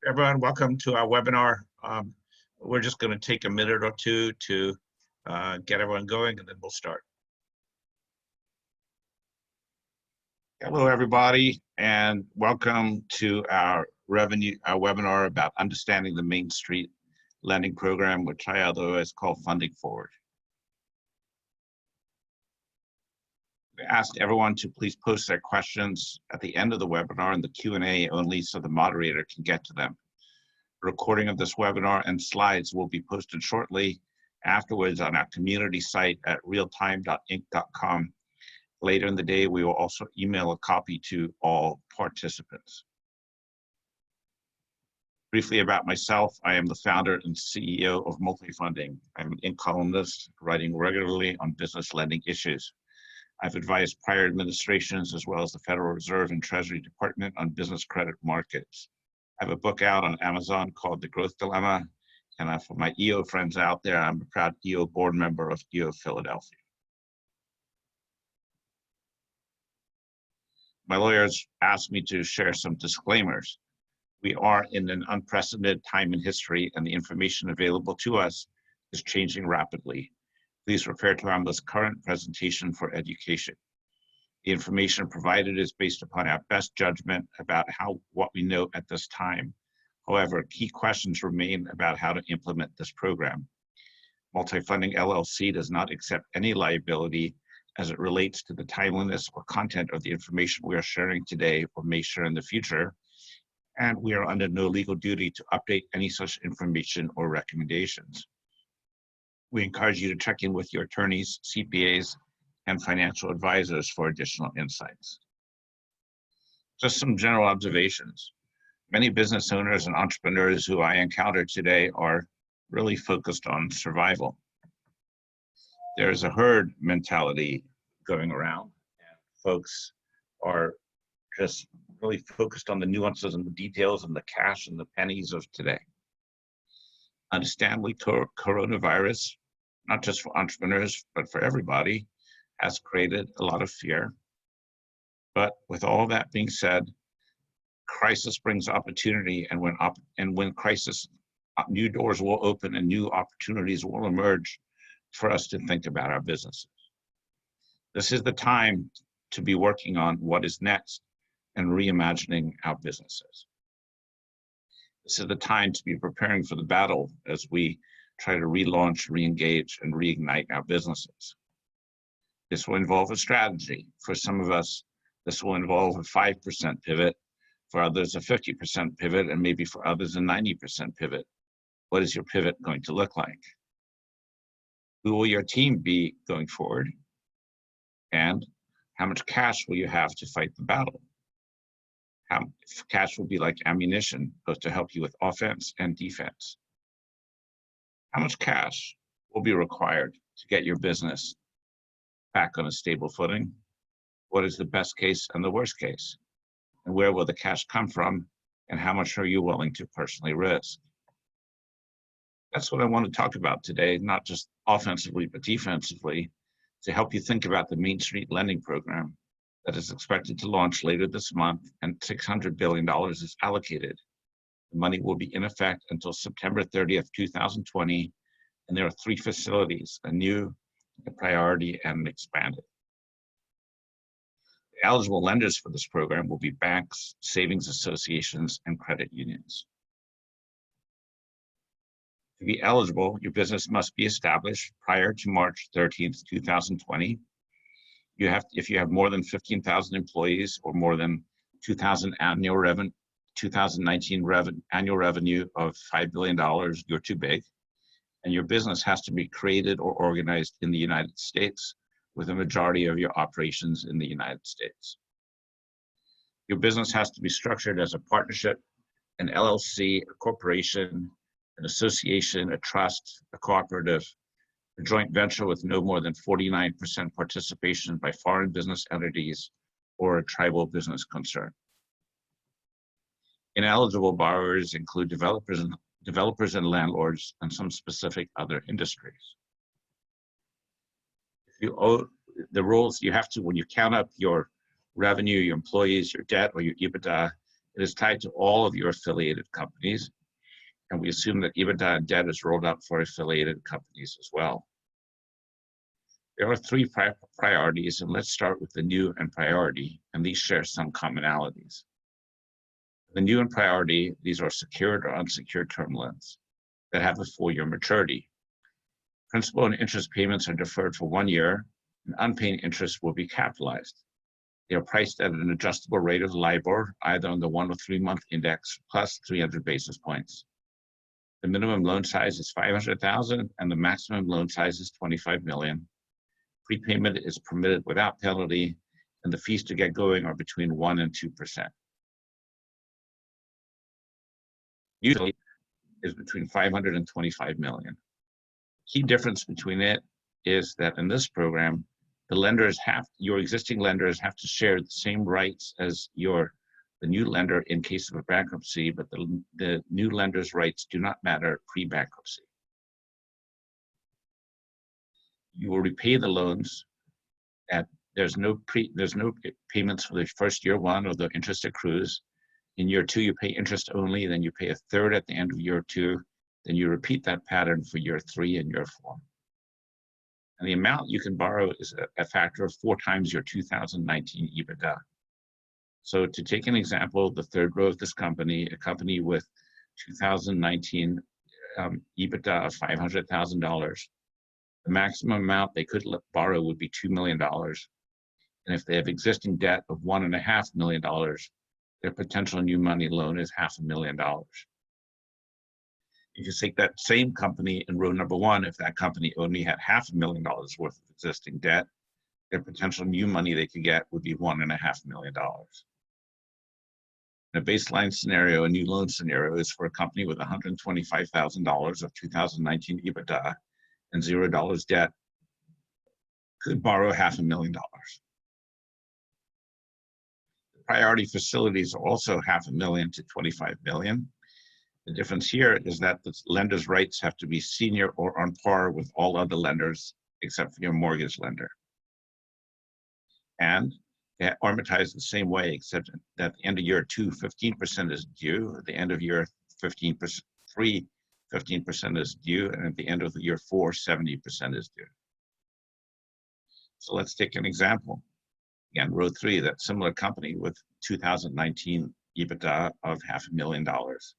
Everyone, welcome to our webinar. We're just going to take a minute or two to get everyone going, and then we'll start. Hello, everybody, and welcome to our webinar about understanding the Main Street lending program, which I otherwise call Funding Forward. We asked everyone to please post their questions at the end of the webinar in the Q&A only so the moderator can get to them. A recording of this webinar and slides will be posted shortly afterwards on our community site at realtime.inc.com. Later in the day, we will also email a copy to all participants. Briefly about myself, I am the founder and CEO of MultiFunding. I'm an Inc. columnist writing regularly on business lending issues. I've advised prior administrations as well as the Federal Reserve and Treasury Department on business credit markets. I have a book out on Amazon called The Growth Dilemma, and for my EO friends out there, I'm a proud EO board member of EO Philadelphia. My lawyers asked me to share some disclaimers. We are in an unprecedented time in history, and the information available to us is changing rapidly. Please refer to our most current presentation for education. The information provided is based upon our best judgment about what we know at this time. However, key questions remain about how to implement this program. MultiFunding LLC does not accept any liability as it relates to the timeliness or content of the information we are sharing today or may share in the future, and we are under no legal duty to update any such information or recommendations. We encourage you to check in with your attorneys, CPAs, and financial advisors for additional insights. Just some general observations. Many business owners and entrepreneurs who I encounter today are really focused on survival. There's a herd mentality going around, and folks are just really focused on the nuances and the details and the cash and the pennies of today. Understandably, coronavirus, not just for entrepreneurs, but for everybody, has created a lot of fear. But with all that being said, crisis brings opportunity, and when crisis, new doors will open and new opportunities will emerge for us to think about our businesses. This is the time to be working on what is next and reimagining our businesses. This is the time to be preparing for the battle as we try to relaunch, re-engage, and reignite our businesses. This will involve a strategy. For some of us, this will involve a 5% pivot, for others a 50% pivot, and maybe for others a 90% pivot. What is your pivot going to look like? Who will your team be going forward? And how much cash will you have to fight the battle? Cash will be like ammunition, both to help you with offense and defense. How much cash will be required to get your business back on a stable footing? What is the best case and the worst case? And where will the cash come from? And how much are you willing to personally risk? That's what I want to talk about today, not just offensively, but defensively, to help you think about the Main Street lending program that is expected to launch later this month, and $600 billion is allocated. The money will be in effect until September 30th, 2020, and there are 3 facilities, a new, a priority, and an expanded. The eligible lenders for this program will be banks, savings associations, and credit unions. To be eligible, your business must be established prior to March 13th, 2020. If you have more than 15,000 employees or more than 2019 annual revenue of $5 billion, you're too big. And your business has to be created or organized in the United States, with a majority of your operations in the United States. Your business has to be structured as a partnership, an LLC, a corporation, an association, a trust, a cooperative, a joint venture with no more than 49% participation by foreign business entities, or a tribal business concern. Ineligible borrowers include developers and landlords, and some specific other industries. The rules you have to, when you count up your revenue, your employees, your debt, or your EBITDA, It is tied to all of your affiliated companies, and we assume that EBITDA and debt is rolled up for affiliated companies as well. There are three priorities, and let's start with the new and priority, and these share some commonalities. The new and priority, these are secured or unsecured term loans that have a full-year maturity. Principal and interest payments are deferred for 1 year, and unpaid interest will be capitalized. They are priced at an adjustable rate of LIBOR, either on the 1 or 3 month index, plus 300 basis points. The minimum loan size is $500,000, and the maximum loan size is $25 million. Prepayment is permitted without penalty, and the fees to get going are between 1% and 2%. Usually is between $500 and $25 million. Key difference between it is that in this program, your existing lenders have to share the same rights as the new lender in case of a bankruptcy, but the new lender's rights do not matter pre-bankruptcy. You will repay the loans there's no payments for the first year one, or the interest accrues. In year two, you pay interest only, then you pay a third at the end of year two, then you repeat that pattern for year 3 and year 4. And the amount you can borrow is a factor of 4 times your 2019 EBITDA. So to take an example, the third row of this company, a company with 2019 EBITDA of $500,000, the maximum amount they could borrow would be $2 million. And if they have existing debt of $1.5 million, their potential new money loan is $500,000. If you take that same company in row number 1, if that company only had $500,000 worth of existing debt, their potential new money they could get would be $1.5 million. In a baseline scenario, a new loan scenario is for a company with $125,000 of 2019 EBITDA and $0 debt could borrow $500,000. The priority facilities are also $500,000 to $25 million. The difference here is that the lender's rights have to be senior or on par with all other lenders except for your mortgage lender. And they amortize the same way, except that at the end of year 2, 15% is due. At the end of year 3, 15% is due. And at the end of the year 4, 70% is due. So let's take an example. Again, row 3, that similar company with 2019 EBITDA of $500,000.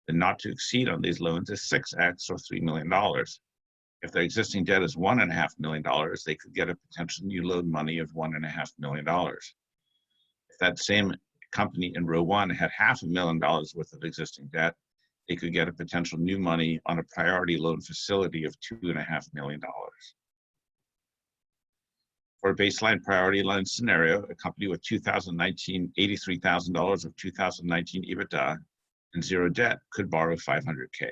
The not to exceed on these loans is 6x or $3 million. If their existing debt is $1.5 million, they could get a potential new loan money of $1.5 million. If that same company in row 1 had $500,000 worth of existing debt, they could get a potential new money on a priority loan facility of $2.5 million. For a baseline priority loan scenario, a company with $83,000 of 2019 EBITDA and 0 debt could borrow $500K.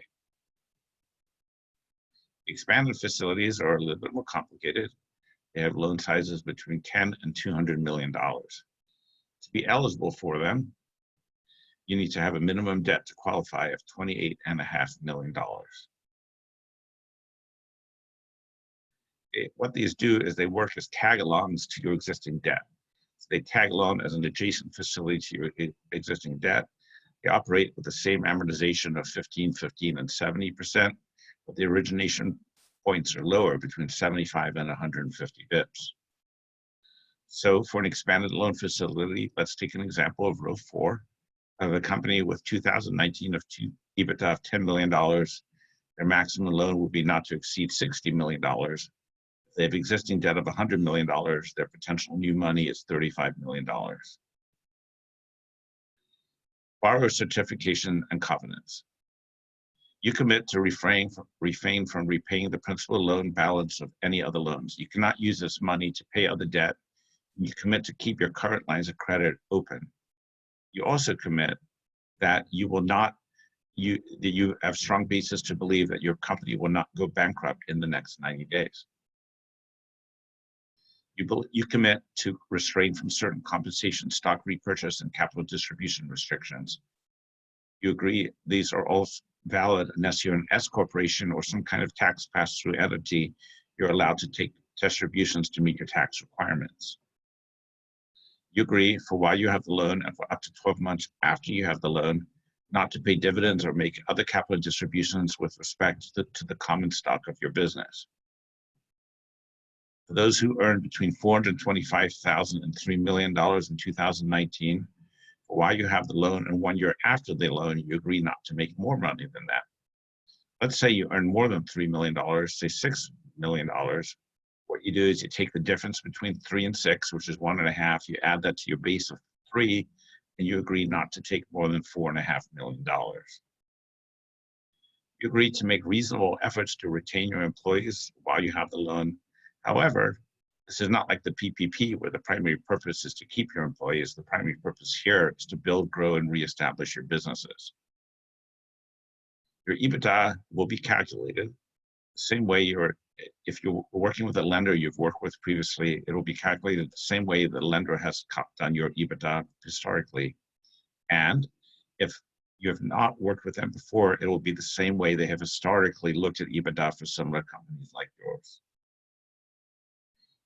Expanded facilities are a little bit more complicated. They have loan sizes between $10 and $200 million. To be eligible for them, you need to have a minimum debt to qualify of $28.5 million. What these do is they work as tag-alongs to your existing debt. So they tag along as an adjacent facility to your existing debt. They operate with the same amortization of 15, 15, and 70%, but the origination points are lower, between 75 and 150 bips. So for an expanded loan facility, let's take an example of row 4 of a company with 2019 of EBITDA of $10 million. Their maximum loan would be not to exceed $60 million. If they have existing debt of $100 million, their potential new money is $35 million. Borrower certification and covenants. You commit to refrain from repaying the principal loan balance of any other loans. You cannot use this money to pay other debt. You commit to keep your current lines of credit open. You also commit that you have strong basis to believe that your company will not go bankrupt in the next 90 days. You commit to refrain from certain compensation, stock repurchase, and capital distribution restrictions. You agree these are all valid unless you're an S corporation or some kind of tax pass-through entity. You're allowed to take distributions to meet your tax requirements. You agree for while you have the loan and for up to 12 months after you have the loan, not to pay dividends or make other capital distributions with respect to the common stock of your business. For those who earn between $425,000 and $3 million in 2019, for while you have the loan and 1 year after the loan, you agree not to make more money than that. Let's say you earn more than $3 million, say $6 million. What you do is you take the difference between 3 and 6, which is 1.5, you add that to your base of 3, and you agree not to take more than $4.5 million. You agree to make reasonable efforts to retain your employees while you have the loan. However, this is not like the PPP where the primary purpose is to keep your employees. The primary purpose here is to build, grow, and reestablish your businesses. Your EBITDA will be calculated the same way if you're working with a lender you've worked with previously, it will be calculated the same way the lender has done your EBITDA historically. And if you have not worked with them before, it will be the same way they have historically looked at EBITDA for similar companies like yours.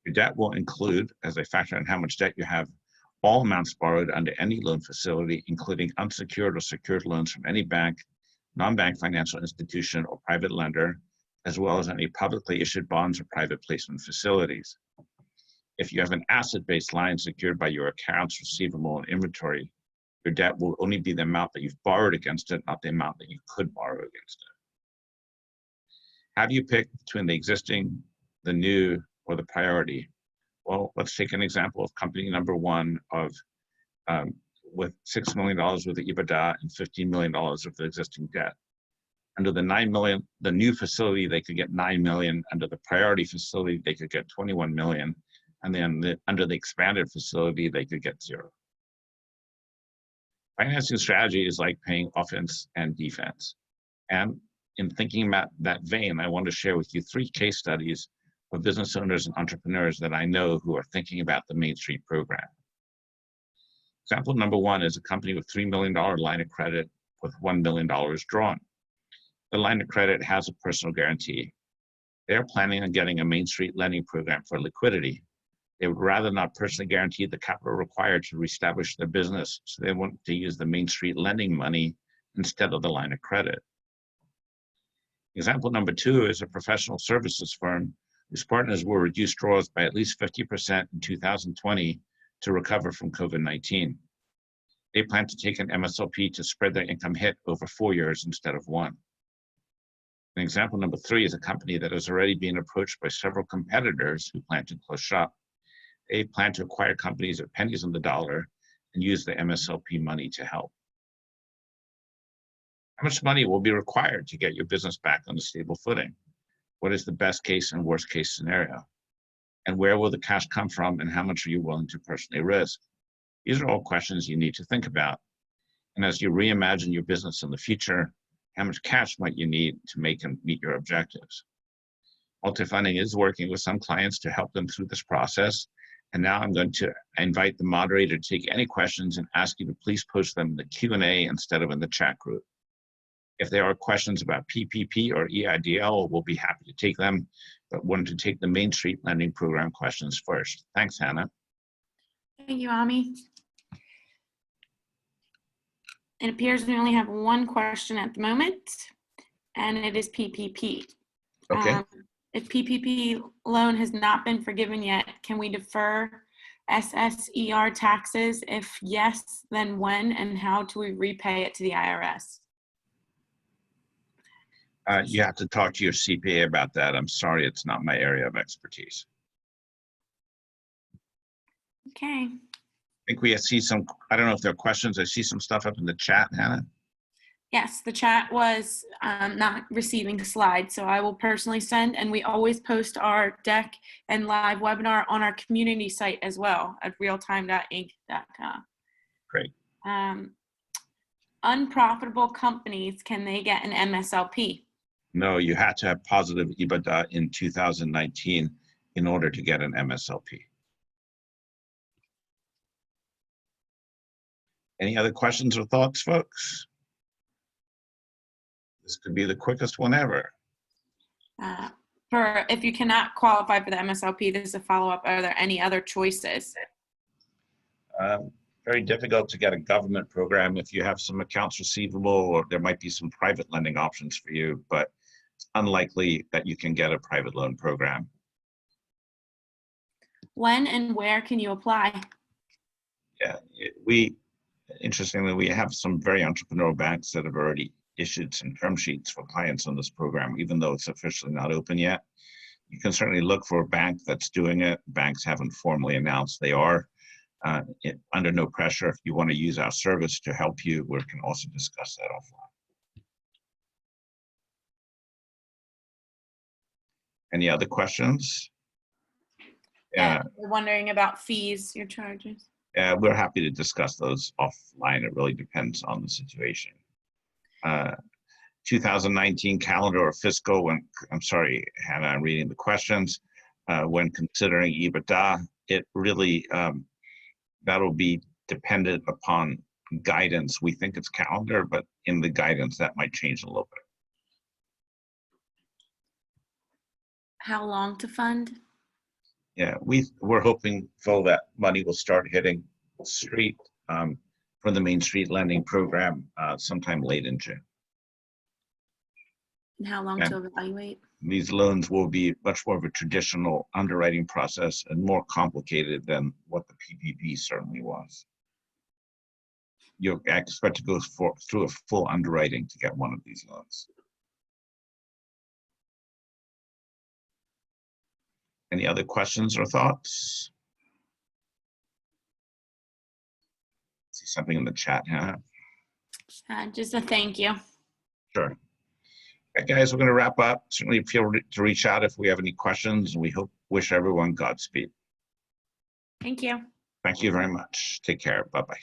Your debt will include, as I factor in how much debt you have, all amounts borrowed under any loan facility, including unsecured or secured loans from any bank, non-bank financial institution, or private lender, as well as any publicly issued bonds or private placement facilities. If you have an asset-based line secured by your accounts receivable and inventory, your debt will only be the amount that you've borrowed against it, not the amount that you could borrow against it. How do you pick between the existing, the new, or the priority? Well, let's take an example of company number 1 with $6 million worth of EBITDA and $15 million of the existing debt. Under the $9 million, the new facility, they could get $9 million. Under the priority facility, they could get $21 million. And then under the expanded facility, they could get 0. Financing strategy is like playing offense and defense. And in thinking about that vein, I want to share with you 3 case studies of business owners and entrepreneurs that I know who are thinking about the Main Street program. Example number 1 is a company with $3 million line of credit with $1 million drawn. The line of credit has a personal guarantee. They're planning on getting a Main Street lending program for liquidity. They would rather not personally guarantee the capital required to reestablish their business, so they want to use the Main Street lending money instead of the line of credit. Example number 2 is a professional services firm whose partners will reduce draws by at least 50% in 2020 to recover from COVID-19. They plan to take an MSLP to spread their income hit over 4 years instead of 1. And example number 3 is a company that has already been approached by several competitors who plan to close shop. They plan to acquire companies at pennies on the dollar and use the MSLP money to help. How much money will be required to get your business back on a stable footing? What is the best case and worst case scenario? And where will the cash come from, and how much are you willing to personally risk? These are all questions you need to think about. And as you reimagine your business in the future, how much cash might you need to make and meet your objectives? MultiFunding is working with some clients to help them through this process. And now I'm going to invite the moderator to take any questions and ask you to please post them in the Q&A instead of in the chat group. If there are questions about PPP or EIDL, we'll be happy to take them, but wanted to take the Main Street Lending Program questions first. Thanks, Hannah. Thank you, Ami. It appears we only have 1 question at the moment, and it is PPP. Okay. If PPP loan has not been forgiven yet, can we defer SSER taxes? If yes, then when and how do we repay it to the IRS? You have to talk to your CPA about that. I'm sorry, it's not my area of expertise. Okay. I think we see some, I don't know if there are questions. I see some stuff up in the chat, Hannah. Yes, the chat was not receiving slides, so I will personally send, and we always post our deck and live webinar on our community site as well at realtime.inc.com. Great. Unprofitable companies, can they get an MSLP? No, you had to have positive EBITDA in 2019 in order to get an MSLP. Any other questions or thoughts, folks? This could be the quickest one ever. If you cannot qualify for the MSLP, this is a follow-up. Are there any other choices? Very difficult to get a government program if you have some accounts receivable, or there might be some private lending options for you, but it's unlikely that you can get a private loan program. When and where can you apply? Yeah, interestingly, we have some very entrepreneurial banks that have already issued some term sheets for clients on this program, even though it's officially not open yet. You can certainly look for a bank that's doing it. Banks haven't formally announced they are. Under no pressure. If you want to use our service to help you, we can also discuss that offline. Any other questions? Yeah, we're wondering about fees, your charges. We're happy to discuss those offline. It really depends on the situation. 2019 calendar or fiscal, when, I'm sorry, Hannah, I'm reading the questions. When considering EBITDA, it really, that'll be dependent upon guidance. We think it's calendar, but in the guidance that might change a little bit. How long to fund? Yeah, we're hoping, Phil, that money will start hitting street from the Main Street lending program sometime late in June. And how long to evaluate? These loans will be much more of a traditional underwriting process and more complicated than what the PPP certainly was. You'll expect to go through a full underwriting to get one of these loans. Any other questions or thoughts? See something in the chat, huh? Just a thank you. Sure. Okay, guys, we're going to wrap up. Certainly feel to reach out if we have any questions. We wish everyone Godspeed. Thank you. Thank you very much. Take care. Bye-bye.